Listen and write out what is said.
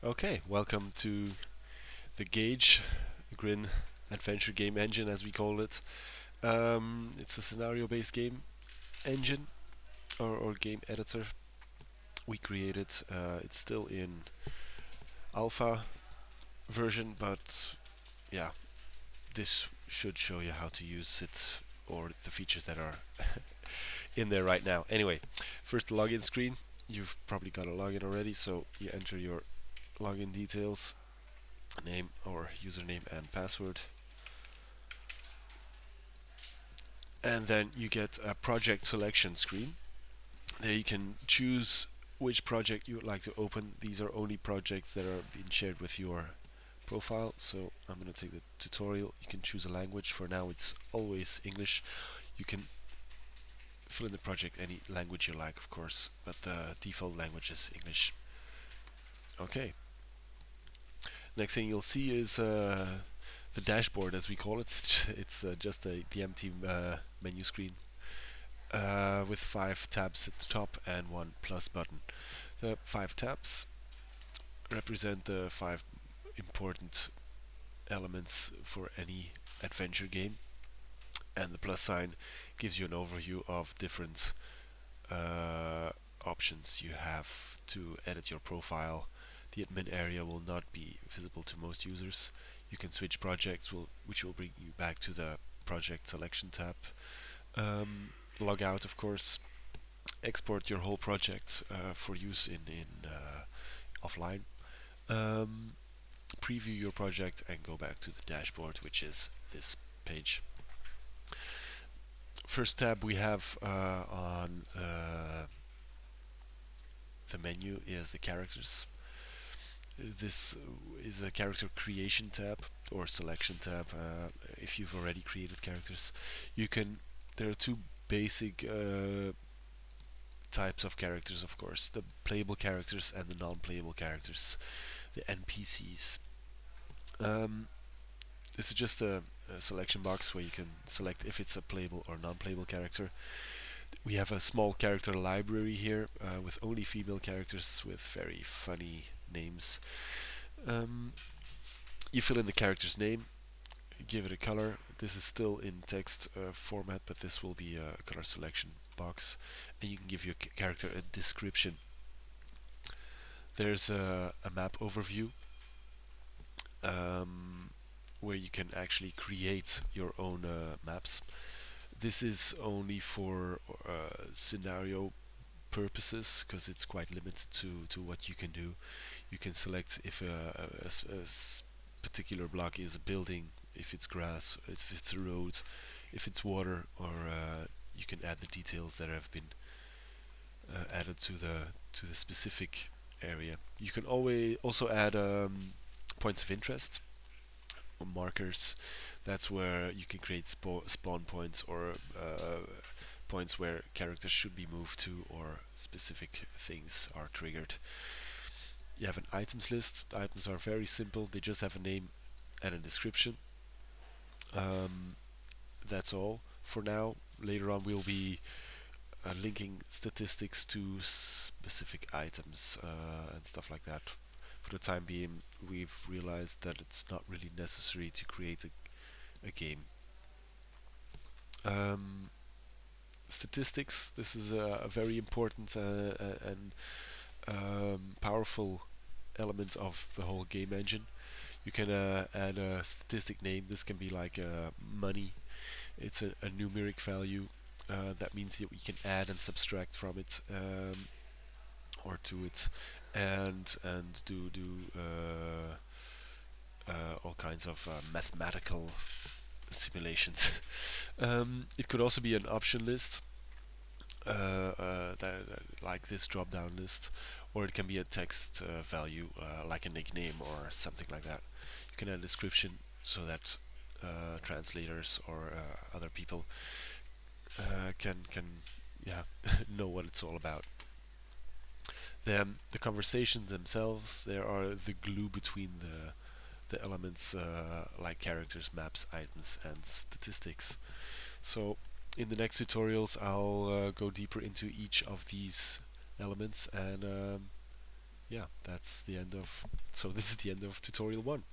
Okay, welcome to the GAGE, GriN Adventure Game Engine as we call it. It's a scenario-based game engine or game editor we created. It's still in alpha version, but yeah, this should show you how to use it or the features that are in there right now. Anyway, first the login screen. You've probably got a login already, so you enter your login details, name or username and password. And then you get a project selection screen. There you can choose which project you would like to open. These are only projects that are being shared with your profile. So I'm going to take the tutorial. You can choose a language. For now it's always English. You can fill in the project any language you like, of course, but the default language is English. Okay. Next thing you'll see is the dashboard, as we call it. It's just the empty menu screen with 5 tabs at the top and one plus button. The 5 tabs represent the 5 important elements for any adventure game, and the plus sign gives you an overview of different uh, options you have to edit your profile. The admin area will not be visible to most users. You can switch projects, which will bring you back to the project selection tab. Log out, of course. Export your whole project for use in offline. Um, Preview your project and go back to the dashboard, which is this page. First tab we have on the menu is the characters. This is a character creation tab or selection tab. If you've already created characters, you can. There are two basic types of characters, of course: the playable characters and the non-playable characters, the NPCs. Um, this is just a selection box where you can select if it's a playable or non-playable character. We have a small character library here with only female characters with very funny names. Um, you fill in the character's name, give it a color. This is still in text format, but this will be a color selection box, and you can give your character a description. There's a map overview um, where you can actually create your own maps. This is only for scenario purposes because it's quite limited to what you can do. You can select if a particular block is a building, if it's grass, if it's a road, if it's water, or you can add the details that have been added to the specific area. You can always also add points of interest or markers. That's where you can create spawn points or points where characters should be moved to or specific things are triggered. You have an items list. Items are very simple. They just have a name and a description. Um, that's all for now. Later on we'll be linking statistics to specific items and stuff like that. For the time being, we've realized that it's not really necessary to create a game. Um, Statistics. This is a very important and powerful element of the whole game engine. You can add a statistic name. This can be like money. It's a numeric value. That means that we can add and subtract from it or to it, and do all kinds of mathematical simulations. It could also be an option list, like this drop-down list, or it can be a text value, like a nickname or something like that. You can add a description so that translators or other people can yeah know what it's all about. The conversations themselves, they are the glue between the elements like characters, maps, items, and statistics. So in the next tutorials, I'll go deeper into each of these elements and yeah, that's the end of. So this is the end of tutorial 1.